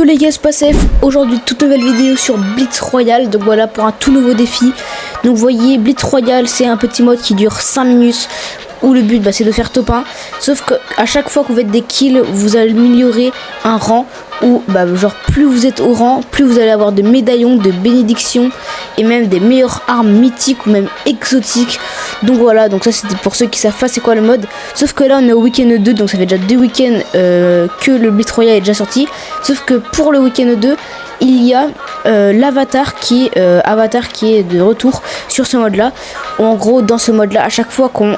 Yo les gars, c'est Passef. Aujourd'hui, toute nouvelle vidéo sur Blitz Royale. Donc voilà, pour un tout nouveau défi. Donc vous voyez, Blitz Royale, c'est un petit mode qui dure 5 minutes. Où le but, c'est de faire top 1. Sauf qu'à chaque fois que vous faites des kills, vous allez améliorer un rang. Ou genre plus vous êtes au rang, plus vous allez avoir de médaillons, de bénédictions. Et même des meilleures armes mythiques ou même exotiques. Donc voilà, donc ça c'était pour ceux qui savent pas c'est quoi le mode. Sauf que là on est au week-end 2, donc ça fait déjà 2 week-ends que le Blitz Royale est déjà sorti. Sauf que pour le week-end 2, il y a l'avatar qui est de retour sur ce mode là. En gros, dans ce mode là, à chaque fois qu'on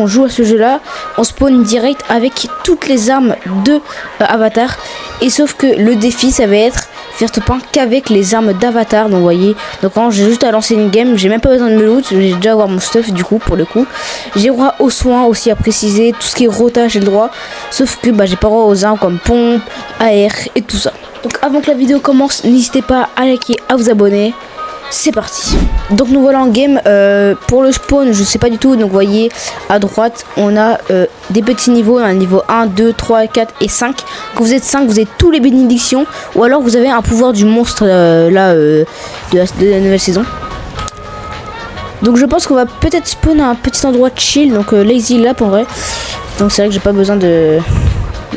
joue à ce jeu là, on spawn direct avec toutes les armes de avatar. Et sauf que le défi ça va être faire top 1 qu'avec les armes d'avatar. Donc vous voyez, donc quand j'ai juste à lancer une game, j'ai même pas besoin de me loot, j'ai déjà avoir mon stuff du coup pour le coup. J'ai droit aux soins aussi à préciser, tout ce qui est rota j'ai le droit. Sauf que j'ai pas droit aux armes comme pompe, AR et tout ça. Donc avant que la vidéo commence, n'hésitez pas à liker, à vous abonner. C'est parti. Donc nous voilà en game. Pour le spawn, je sais pas du tout. Donc vous voyez à droite, on a des petits niveaux. Un niveau 1, 2, 3, 4 et 5. Quand vous êtes 5, vous avez tous les bénédictions. Ou alors vous avez un pouvoir du monstre de la nouvelle saison. Donc je pense qu'on va peut-être spawn à un petit endroit chill. Donc lazy lap en vrai. Donc c'est vrai que j'ai pas besoin de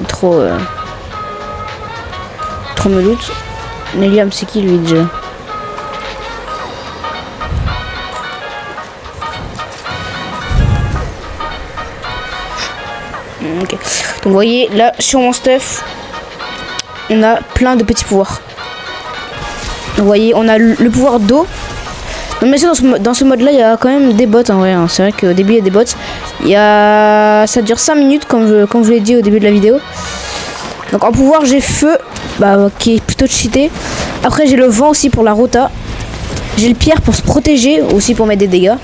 trop me loot. Neliam c'est qui lui déjà? Okay. Donc vous voyez là sur mon stuff on a plein de petits pouvoirs. Donc vous voyez on a le pouvoir d'eau. Donc bien sûr dans ce mode là il y a quand même des bots en vrai hein. C'est vrai qu'au début il y a des bots. Ça dure 5 minutes comme je vous l'ai dit au début de la vidéo. Donc en pouvoir j'ai feu qui est plutôt cheaté. Après j'ai le vent aussi pour la rota. J'ai le pierre pour se protéger aussi pour mettre des dégâts.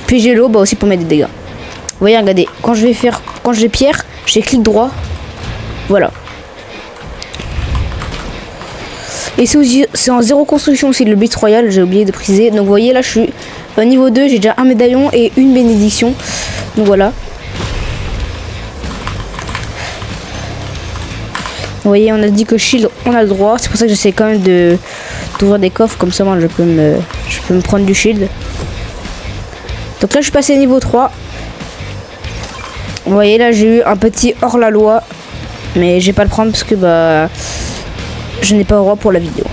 Puis j'ai l'eau aussi pour mettre des dégâts. Vous voyez, regardez, quand j'ai pierre, j'ai clic droit. Voilà. Et c'est en zéro construction aussi le Blitz Royale, j'ai oublié de préciser. Donc vous voyez, là je suis au niveau 2, j'ai déjà un médaillon et une bénédiction. Donc voilà. Vous voyez, on a dit que shield, on a le droit. C'est pour ça que j'essaie quand même d'ouvrir des coffres. Comme ça, moi, je peux me prendre du shield. Donc là, je suis passé niveau 3. Vous voyez là j'ai eu un petit hors-la-loi. Mais je vais pas le prendre parce que je n'ai pas le droit pour la vidéo.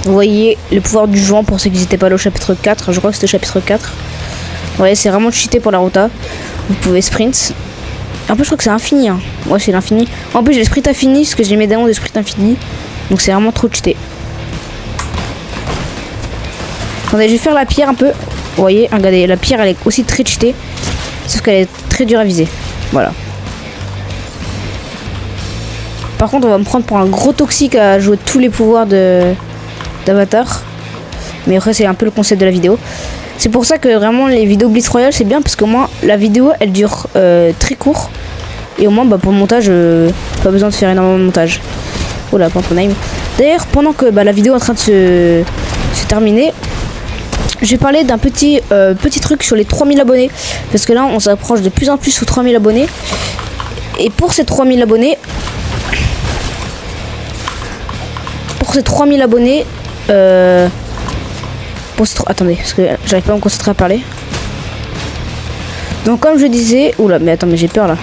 Vous voyez le pouvoir du vent pour ceux qui n'étaient pas là au chapitre 4. Je crois que c'était le chapitre 4. Vous voyez c'est vraiment cheaté pour la rota. Vous pouvez sprint. En plus je crois que c'est infini hein. Ouais c'est l'infini. En plus j'ai le sprint infini parce que j'ai mes démons de sprint infini. Donc c'est vraiment trop cheaté. Attendez je vais faire la pierre un peu. Vous voyez regardez la pierre elle est aussi très cheatée. Sauf qu'elle est très dure à viser. Voilà. Par contre, on va me prendre pour un gros toxique à jouer tous les pouvoirs d'avatar. Mais après, c'est un peu le concept de la vidéo. C'est pour ça que vraiment les vidéos Blitz Royale, c'est bien parce qu'au moins la vidéo elle dure très court. Et au moins pour le montage, pas besoin de faire énormément de montage. Oh là, Pamponheim. D'ailleurs, pendant que la vidéo est en train de se terminer. Je vais parler d'un petit truc sur les 3000 abonnés. Parce que là, on s'approche de plus en plus aux 3000 abonnés. Et pour ces 3000 abonnés... attendez, parce que j'arrive pas à me concentrer à parler. Donc comme je disais... Oula, mais attends, mais j'ai peur là.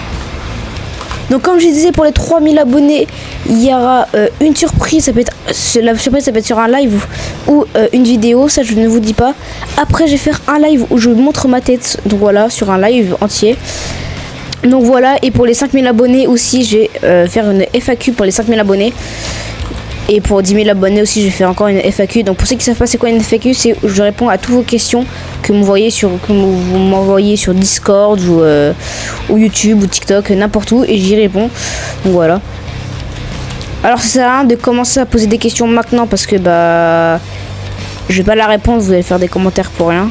Donc comme je disais, pour les 3000 abonnés, il y aura une surprise. La surprise, ça peut être sur un live ou une vidéo. Ça, je ne vous dis pas. Après, je vais faire un live où je montre ma tête. Donc voilà, sur un live entier. Donc voilà. Et pour les 5000 abonnés aussi, je vais faire une FAQ pour les 5000 abonnés. Et pour 10 000 abonnés aussi, je vais faire encore une FAQ. Donc pour ceux qui savent pas c'est quoi une FAQ, c'est je réponds à toutes vos questions que vous m'envoyez sur Discord ou YouTube ou TikTok, n'importe où, et j'y réponds. Donc voilà. Alors ça sert à rien de commencer à poser des questions maintenant parce que je vais pas la répondre, vous allez faire des commentaires pour rien.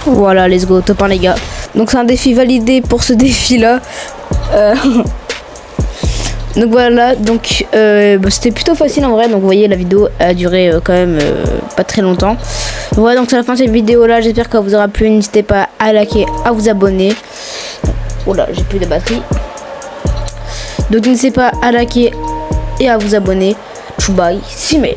Voilà, let's go, top 1 les gars. Donc c'est un défi validé pour ce défi là. Donc voilà, donc c'était plutôt facile en vrai. Donc vous voyez, la vidéo a duré quand même pas très longtemps. Voilà, donc c'est la fin de cette vidéo là. J'espère qu'elle vous aura plu. N'hésitez pas à liker, à vous abonner. Oh là, j'ai plus de batterie. Donc n'hésitez pas à liker et à vous abonner. Choubaï, Simer.